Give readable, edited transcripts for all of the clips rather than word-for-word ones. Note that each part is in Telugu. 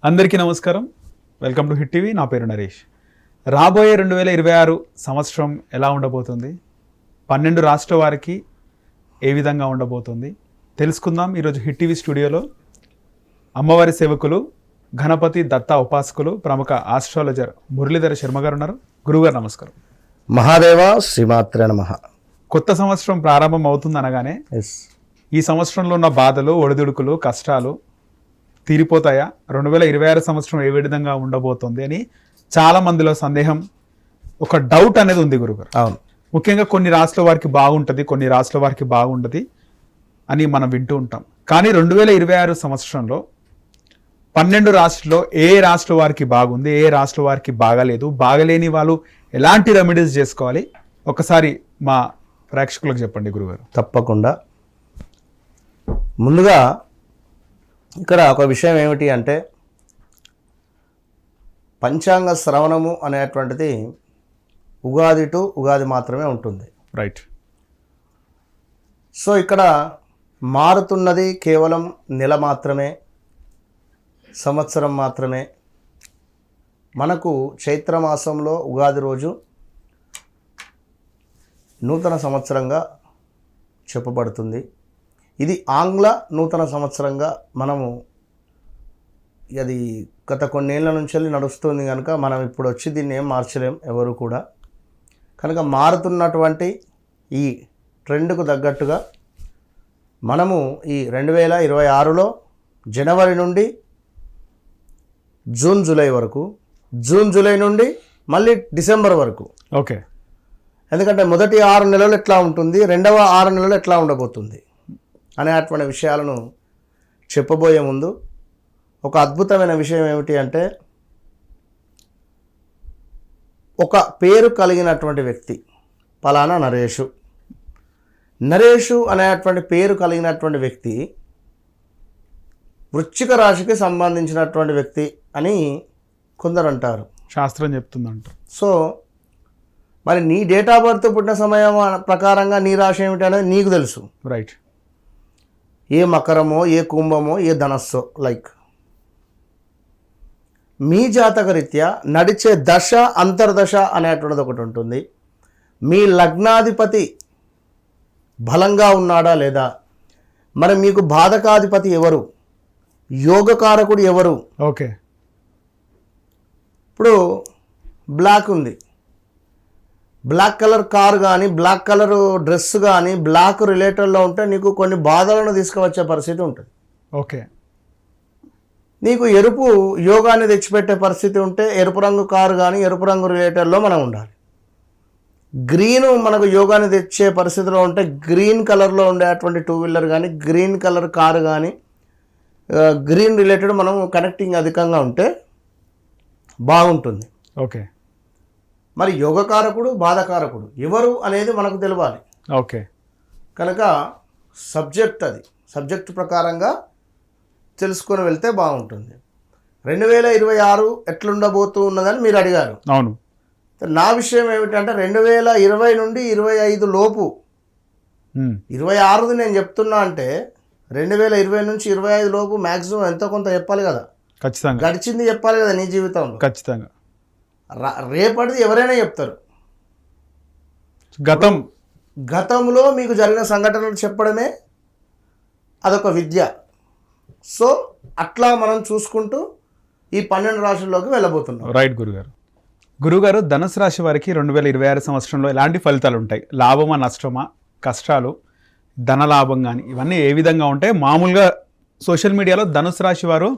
అందరికీ నమస్కారం. Welcome to hit TV. నా పేరు నరేష్. రాబోయే 2026 సంవత్సరం ఎలా ఉండబోతుంది, 12 రాష్ట్ర వారికి ఏ విధంగా ఉండబోతుంది తెలుసుకుందాం. ఈరోజు హిట్ టీవీ స్టూడియోలో అమ్మవారి సేవకులు, గణపతి దత్త ఉపాసకులు, ప్రముఖ ఆస్ట్రాలజర్ మురళీధర శర్మ గారు ఉన్నారు. గురుగారు నమస్కారం. మహాదేవ శ్రీమాత్రే నమః. కొత్త సంవత్సరం ప్రారంభం అవుతుంది అనగానే ఈ సంవత్సరంలో ఉన్న బాధలు, ఒడిదుడుకులు, కష్టాలు తీరిపోతాయా, 2026 సంవత్సరం ఏ విధంగా ఉండబోతుంది అని చాలా మందిలో సందేహం, ఒక డౌట్ అనేది ఉంది గురుగారు. అవును, ముఖ్యంగా కొన్ని రాష్ట్రాల వారికి బాగుంటుంది, కొన్ని రాష్ట్రాల వారికి బాగుంటుంది అని మనం వింటూ ఉంటాం. కానీ 2026 సంవత్సరంలో 12 రాష్ట్రాల్లో ఏ రాష్ట్ర వారికి బాగుంది, ఏ రాష్ట్ర వారికి బాగాలేదు, బాగలేని వాళ్ళు ఎలాంటి రెమెడీస్ చేసుకోవాలి, ఒకసారి మా ప్రేక్షకులకు చెప్పండి గురుగారు. తప్పకుండా. ముందుగా ఇక్కడ ఒక విషయం ఏమిటి అంటే, పంచాంగ శ్రవణము అనేటువంటిది ఉగాది టు ఉగాది మాత్రమే ఉంటుంది. రైట్. సో ఇక్కడ మారుతున్నది కేవలం నెల మాత్రమే, సంవత్సరం మాత్రమే. మనకు చైత్రమాసంలో ఉగాది రోజు నూతన సంవత్సరంగా చెప్పబడుతుంది. ఇది ఆంగ్ల నూతన సంవత్సరంగా మనము, అది గత కొన్నేళ్ల నుంచి నడుస్తుంది కనుక మనం ఇప్పుడు వచ్చి దీన్ని ఏం మార్చలేం ఎవరు కూడా. కనుక మారుతున్నటువంటి ఈ ట్రెండ్కు తగ్గట్టుగా మనము ఈ 2026లో జనవరి నుండి జూన్ జూలై వరకు, జూన్ జూలై నుండి మళ్ళీ డిసెంబర్ వరకు, ఓకే, ఎందుకంటే మొదటి 6 నెలలు ఎట్లా ఉంటుంది, రెండవ 6 నెలలు ఎట్లా ఉండబోతుంది అనేటువంటి విషయాలను చెప్పబోయే ముందు ఒక అద్భుతమైన విషయం ఏమిటి అంటే, ఒక పేరు కలిగినటువంటి వ్యక్తి పలానా నరేషు, నరేషు అనేటువంటి పేరు కలిగినటువంటి వ్యక్తి వృశ్చిక రాశికి సంబంధించినటువంటి వ్యక్తి అని కొందరు అంటారు, శాస్త్రం చెప్తుందంట. సో మరి నీ డేట్ ఆఫ్ బర్త్ పుట్టిన సమయం ప్రకారంగా నీ రాశి ఏమిటి అనేది నీకు తెలుసు. రైట్. ఏ మకరమో, ఏ కుంభమో, ఏ ధనస్సో, లైక్ మీ జాతకరీత్యా నడిచే దశ, అంతర్దశ అనేటువంటిది ఒకటి ఉంటుంది. మీ లగ్నాధిపతి బలంగా ఉన్నాడా లేదా, మరి మీకు బాధకాధిపతి ఎవరు, యోగకారకుడు ఎవరు. ఓకే. ఇప్పుడు బ్లాక్ ఉంది, బ్లాక్ కలర్ కార్ కానీ, బ్లాక్ కలర్ డ్రెస్ కానీ బ్లాక్ రిలేటెడ్లో ఉంటే నీకు కొన్ని బాధలను తీసుకువచ్చే పరిస్థితి ఉంటుంది. ఓకే. నీకు ఎరుపు యోగాన్ని తెచ్చిపెట్టే పరిస్థితి ఉంటే ఎరుపు రంగు కారు కానీ, ఎరుపు రంగు రిలేటెడ్లో మనం ఉండాలి. గ్రీన్ మనకు యోగాన్ని తెచ్చే పరిస్థితిలో ఉంటే గ్రీన్ కలర్లో ఉండేటువంటి 2 వీలర్ కానీ, గ్రీన్ కలర్ కారు కానీ, గ్రీన్ రిలేటెడ్ మనం కనెక్టింగ్ అధికంగా ఉంటే బాగుంటుంది. ఓకే. మరి యోగకారకుడు, బాధకారకుడు ఎవరు అనేది మనకు తెలియాలి. ఓకే. కనుక సబ్జెక్ట్, అది సబ్జెక్ట్ ప్రకారంగా తెలుసుకొని వెళ్తే బాగుంటుంది. 2026 ఎట్లుండబోతూ ఉన్నదని మీరు అడిగారు. అవును. నా విషయం ఏమిటంటే 2020 నుండి 25 లోపు, 26ది నేను చెప్తున్నా అంటే 2020 నుంచి 25 లోపు మ్యాక్సిమం ఎంతో కొంత చెప్పాలి కదా. ఖచ్చితంగా గడిచింది చెప్పాలి కదా నీ జీవితంలో. ఖచ్చితంగా. రేపటిది ఎవరైనా చెప్తారు, గతంలో మీకు జరిగిన సంఘటనలు చెప్పడమే అదొక విద్య. సో అట్లా మనం చూసుకుంటూ ఈ 12 రాశుల్లోకి వెళ్ళబోతున్నాం. రైట్ గురుగారు, ధనుసు రాశి వారికి 2026 సంవత్సరంలో ఎలాంటి ఫలితాలు ఉంటాయి? లాభమా, నష్టమా, కష్టాలు, ధనలాభం కానీ ఇవన్నీ ఏ విధంగా ఉంటాయి? మామూలుగా సోషల్ మీడియాలో ధనుసు రాశి వారు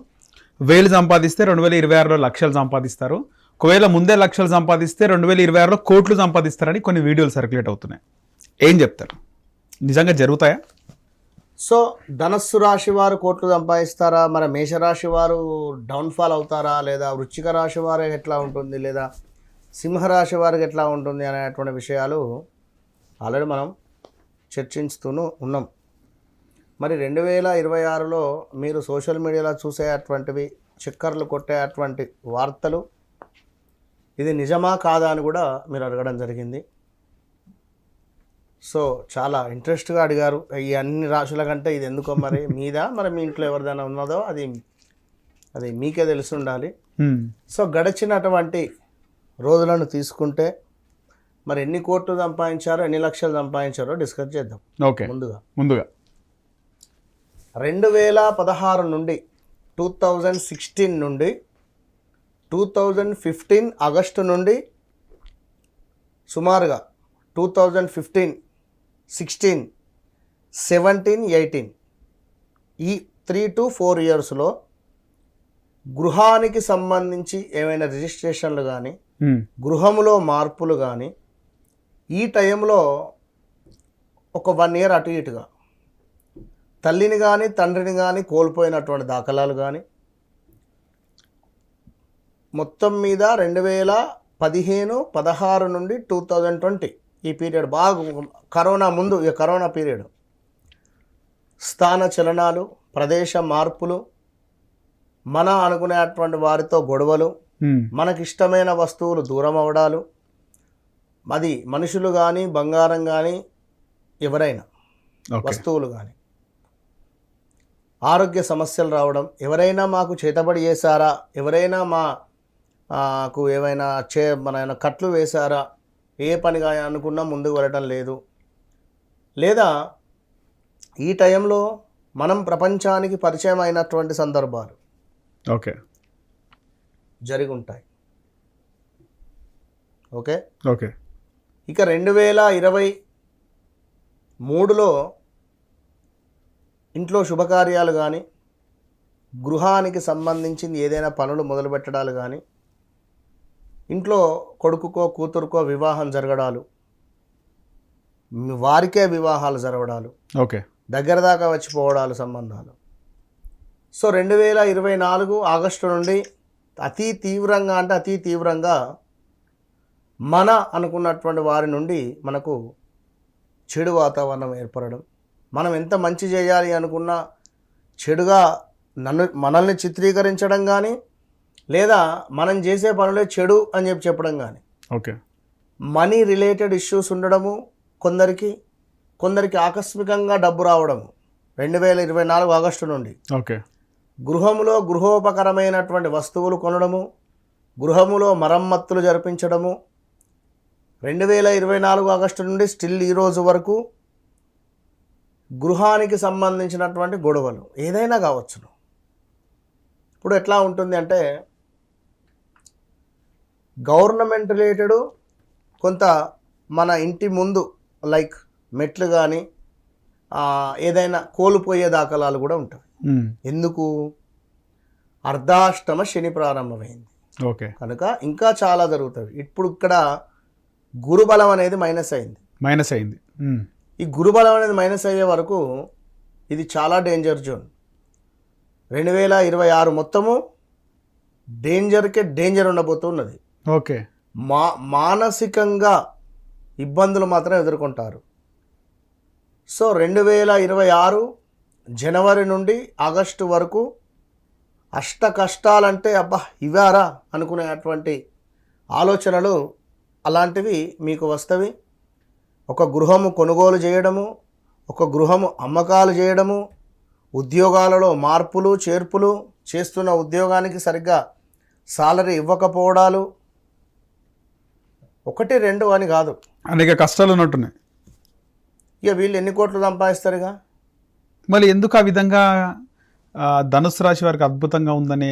1000 సంపాదిస్తే 2026లో లక్షలు సంపాదిస్తారు, ఒకవేళ ముందే లక్షలు సంపాదిస్తే 2026లో కోట్లు సంపాదిస్తారని కొన్ని వీడియోలు సర్క్యులేట్ అవుతున్నాయి. ఏం చెప్తారు, నిజంగా జరుగుతాయా? సో ధనస్సు రాశి వారు కోట్లు సంపాదిస్తారా, మరి మేషరాశి వారు డౌన్ఫాల్ అవుతారా, లేదా వృశ్చిక రాశి వారు ఎట్లా ఉంటుంది, లేదా సింహరాశి వారికి ఎట్లా ఉంటుంది అనేటువంటి విషయాలు ఆల్రెడీ మనం చర్చించుతూనే ఉన్నాం. మరి 2026లో మీరు సోషల్ మీడియాలో చూసేటువంటివి, చక్కర్లు కొట్టేటువంటి వార్తలు, ఇది నిజమా కాదా అని కూడా మీరు అడగడం జరిగింది. సో చాలా ఇంట్రెస్ట్గా అడిగారు. ఈ అన్ని రాశుల కంటే ఇది ఎందుకో మరి మీద, మరి మీ ఇంట్లో ఎవరిదైనా ఉన్నదో అది అది మీకే తెలిసి ఉండాలి. సో గడిచినటువంటి రోజులను తీసుకుంటే మరి ఎన్ని కోట్లు సంపాదించారో, ఎన్ని లక్షలు సంపాదించారో డిస్కస్ చేద్దాం. ఓకే, ముందుగా 2016 నుండి 2016 నుండి 2015 ఆగస్టు నుండి సుమారుగా 2015, 16, 17, 18 ఈ 3 to 4 ఇయర్స్లో గృహానికి సంబంధించి ఏమైనా రిజిస్ట్రేషన్లు కానీ, గృహములో మార్పులు కానీ ఈ టైంలో ఒక 1 year అటు ఇటుగా తల్లిని కానీ తండ్రిని కానీ కోల్పోయినటువంటి దాఖలాలు కానీ, మొత్తం మీద 2015, 16 నుండి 2020 ఈ పీరియడ్ బాగా కరోనా ముందు, కరోనా పీరియడ్ స్థాన చలనాలు, ప్రదేశ మార్పులు, మన అనుకునేటువంటి వారితో గొడవలు, మనకిష్టమైన వస్తువులు దూరం అవడాలు, అది మనుషులు కానీ బంగారం కానీ ఎవరైనా వస్తువులు కానీ, ఆరోగ్య సమస్యలు రావడం, ఎవరైనా మాకు చేతబడి చేశారా, ఎవరైనా మాకు ఏమైనా మన కట్లు వేశారా, ఏ పనిగా అనుకున్నా ముందుకు వెళ్ళటం లేదు, లేదా ఈ టైంలో మనం ప్రపంచానికి పరిచయం అయినటువంటి సందర్భాలు ఓకే జరిగి ఉంటాయి. ఓకే ఓకే ఇక 2023లో ఇంట్లో శుభకార్యాలు కానీ, గృహానికి సంబంధించింది ఏదైనా పనులు మొదలుపెట్టడాలు కానీ, ఇంట్లో కొడుకుకో కూతురుకో వివాహం జరగడాలు, వారికే వివాహాలు జరగడాలు, ఓకే దగ్గర దాకా వచ్చిపోవడాలు సంబంధాలు. సో 2024 ఆగస్టు నుండి అతి తీవ్రంగా మన అనుకున్నటువంటి వారి నుండి మనకు చెడు వాతావరణం ఏర్పడడం, మనం ఎంత మంచి చేయాలి అనుకున్నా చెడుగా మనల్ని చిత్రీకరించడం కానీ, లేదా మనం చేసే పనులే చెడు అని చెప్పడం కానీ, ఓకే మనీ రిలేటెడ్ ఇష్యూస్ ఉండడము, కొందరికి ఆకస్మికంగా డబ్బు రావడము 2024 ఆగస్టు నుండి. ఓకే గృహములో గృహోపకరమైనటువంటి వస్తువులు కొనడము, గృహములో మరమ్మతులు జరిపించడము 2024 ఆగస్టు నుండి స్టిల్ ఈ రోజు వరకు గృహానికి సంబంధించినటువంటి గొడవలు ఏదైనా కావచ్చును. ఇప్పుడు ఎట్లా ఉంటుంది అంటే గవర్నమెంట్ రిలేటెడ్ కొంత మన ఇంటి ముందు లైక్ మెట్లు కానీ ఏదైనా కోల్పోయే దాఖలాలు కూడా ఉంటాయి. ఎందుకు? అర్ధాష్టమ శని ప్రారంభమైంది. ఓకే కనుక ఇంకా చాలా జరుగుతుంది. ఇప్పుడు ఇక్కడ గురుబలం అనేది మైనస్ అయింది. ఈ గురుబలం అనేది మైనస్ అయ్యే వరకు ఇది చాలా డేంజర్ జోన్. 2026 మొత్తము డేంజర్ ఉండబోతున్నది. ఓకే మానసికంగా ఇబ్బందులు మాత్రం ఎదుర్కొంటారు. సో 2026 జనవరి నుండి ఆగస్టు వరకు అష్ట కష్టాలంటే అబ్బా ఇవారా అనుకునేటువంటి ఆలోచనలు అలాంటివి మీకు వస్తవి. ఒక గృహము కొనుగోలు చేయడము, ఒక గృహము అమ్మకాలు చేయడము, ఉద్యోగాలలో మార్పులు చేర్పులు, చేస్తున్న ఉద్యోగానికి సరిగ్గా సాలరీ ఇవ్వకపోవడాలు, 1, 2 అని కాదు, అనేక కష్టాలు ఉన్నట్టున్నాయి. ఇక వీళ్ళు ఎన్ని కోట్లు సంపాదిస్తారుగా. మళ్ళీ ఎందుకు ఆ విధంగా ధనుసు రాశి వారికి అద్భుతంగా ఉందనే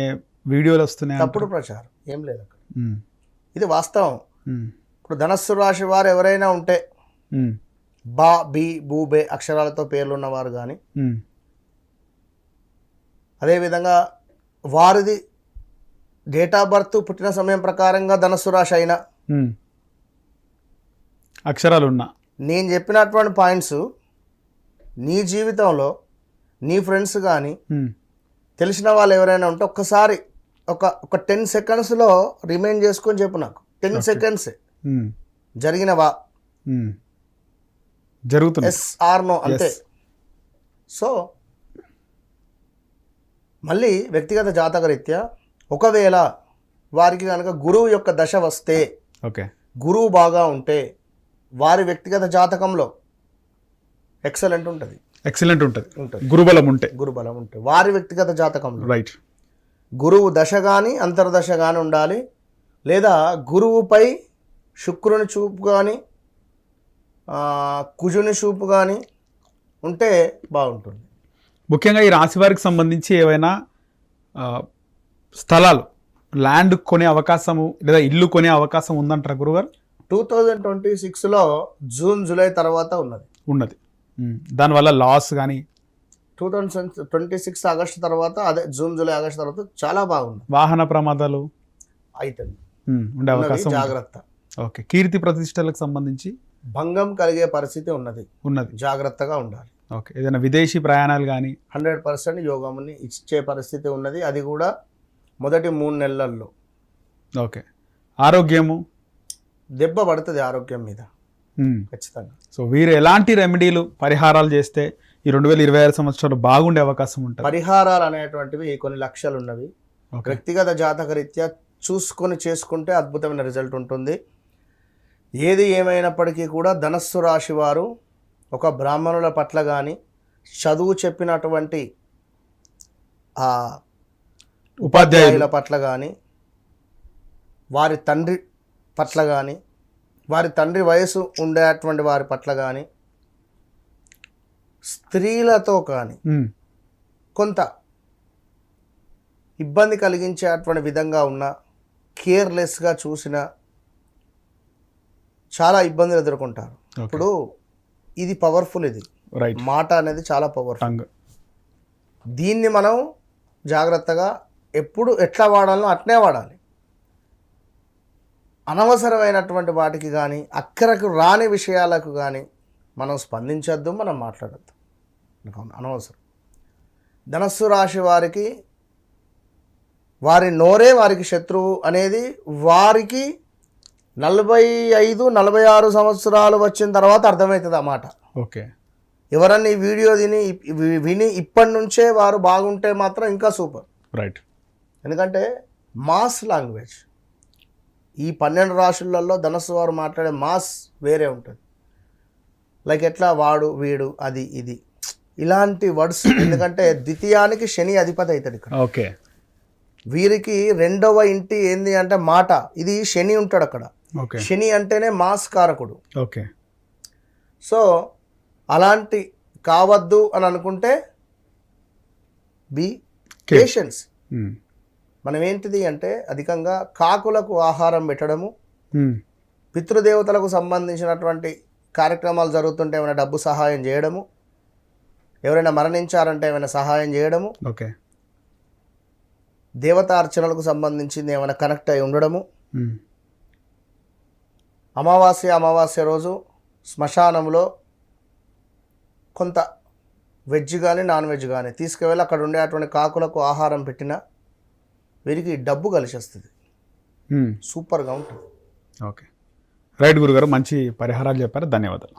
వీడియోలు వస్తున్నాయి? తప్పుడు ప్రచారం ఏం లేదు అక్కడ, ఇది వాస్తవం. ఇప్పుడు ధనస్సు రాశి వారు ఎవరైనా ఉంటే బా బి బూ బే అక్షరాలతో పేర్లు ఉన్నవారు కానీ, అదేవిధంగా వారిది డేట్ ఆఫ్ బర్త్ పుట్టిన సమయం ప్రకారంగా ధనస్సు రాశి అయినా, అక్షరాలు ఉన్నా, నేను చెప్పినటువంటి పాయింట్స్ నీ జీవితంలో నీ ఫ్రెండ్స్ కానీ తెలిసిన వాళ్ళు ఎవరైనా ఉంటే ఒక్కసారి ఒక 10 సెకండ్స్లో రిమైండ్ చేసుకొని చెప్పు నాకు. 10 సెకండ్స్ జరిగినవా, జరుగుతుంది, ఎస్ ఆర్ నో అంతే. సో మళ్ళీ వ్యక్తిగత జాతకరీత్యా ఒకవేళ వారికి కనుక గురువు యొక్క దశ వస్తే, ఓకే గురువు బాగా ఉంటే వారి వ్యక్తిగత జాతకంలో ఎక్సలెంట్ ఉంటుంది. గురుబలం ఉంటే వారి వ్యక్తిగత జాతకంలో రైట్. గురువు దశ కానీ అంతర్దశ కానీ ఉండాలి, లేదా గురువుపై శుక్రుని చూపు కానీ కుజుని చూపు కానీ ఉంటే బాగుంటుంది. ముఖ్యంగా ఈ రాశి వారికి సంబంధించి ఏవైనా స్థలాలు ల్యాండ్ కొనే అవకాశము లేదా ఇల్లు కొనే అవకాశం ఉందంటారా గురుగారు? 2026లో జూన్ జూలై తర్వాత ఉన్నది. దానివల్ల లాస్ కానీ 2026 ఆగస్టు తర్వాత, అదే జూన్ జూలై ఆగస్టు తర్వాత చాలా బాగుంది. వాహన ప్రమాదాలు అవుతుంది, ఉండే అవకాశం జాగ్రత్త. ఓకే. కీర్తి ప్రతిష్టలకు సంబంధించి భంగం కలిగే పరిస్థితి ఉన్నది, జాగ్రత్తగా ఉండాలి. ఓకే. ఏదైనా విదేశీ ప్రయాణాలు కానీ 100% యోగంని ఇచ్చే పరిస్థితి ఉన్నది, అది కూడా మొదటి 3 నెలల్లో. ఓకే. ఆరోగ్యము దెబ్బ పడుతుంది ఆరోగ్యం మీద ఖచ్చితంగా. సో వీరు ఎలాంటి రెమెడీలు పరిహారాలు చేస్తే ఈ 2026 సంవత్సరాలు బాగుండే అవకాశం ఉంటుంది? పరిహారాలు అనేటువంటివి కొన్ని లక్షలు ఉన్నవి. వ్యక్తిగత జాతక రీత్యా చూసుకొని చేసుకుంటే అద్భుతమైన రిజల్ట్ ఉంటుంది. ఏది ఏమైనప్పటికీ కూడా ధనస్సు రాశి వారు ఒక బ్రాహ్మణుల పట్ల కానీ, చదువు చెప్పినటువంటి ఉపాధ్యాయుల పట్ల కానీ, వారి తండ్రి పట్ల కానీ, వారి తండ్రి వయసు ఉండేటువంటి వారి పట్ల కానీ, స్త్రీలతో కానీ కొంత ఇబ్బంది కలిగించేటువంటి విధంగా ఉన్న, కేర్లెస్గా చూసిన చాలా ఇబ్బందులు ఎదుర్కొంటారు. ఇప్పుడు ఇది పవర్ఫుల్, ఇది మాట అనేది చాలా పవర్ఫుల్. దీన్ని మనం జాగ్రత్తగా ఎప్పుడు ఎట్లా వాడాలో అట్నే వాడాలి. అనవసరమైనటువంటి వాటికి కానీ, అక్కరకు రాని విషయాలకు కానీ మనం స్పందించద్దు, మనం మాట్లాడద్దు, అనవసరం. ధనస్సు రాశి వారికి వారి నోరే వారికి శత్రువు అనేది వారికి 45-46 సంవత్సరాలు వచ్చిన తర్వాత అర్థమవుతుంది ఆ మాట. ఓకే. ఎవరన్నా ఈ వీడియో విని ఇప్పటి నుంచే వారు బాగుంటే మాత్రం ఇంకా సూపర్. రైట్. ఎందుకంటే మాస్ లాంగ్వేజ్ ఈ 12 రాశులలో ధనస్సు వారు మాట్లాడే మాస్ వేరే ఉంటుంది. లైక్ ఎట్లా వాడు, వీడు, అది, ఇది, ఇలాంటి వర్డ్స్. ఎందుకంటే ద్వితీయానికి శని అధిపతి అవుతాడు ఇక్కడ. ఓకే. వీరికి 2వ ఇంటి ఏంది అంటే మాట, ఇది శని ఉంటాడు అక్కడ. శని అంటేనే మాస్ కారకుడు. ఓకే. సో అలాంటి కావద్దు అని అనుకుంటే బి పేషెన్స్. మనం ఏంటిది అంటే అధికంగా కాకులకు ఆహారం పెట్టడము, పితృదేవతలకు సంబంధించినటువంటి కార్యక్రమాలు జరుగుతుంటే ఏమైనా డబ్బు సహాయం చేయడము, ఎవరైనా మరణించారంటే ఏమైనా సహాయం చేయడము, ఓకే, దేవతా అర్చనలకు సంబంధించింది ఏమైనా కనెక్ట్ అయి ఉండడము, అమావాస్య రోజు శ్మశానంలో కొంత వెజ్ కానీ నాన్ వెజ్ కానీ తీసుకువెళ్ళి అక్కడ ఉండేటువంటి కాకులకు ఆహారం పెట్టినా వీరికి డబ్బు కలిసి వస్తుంది, సూపర్గా ఉంటుంది. ఓకే. రైట్ గురుగారు, మంచి పరిహారాలు చెప్పారు, ధన్యవాదాలు.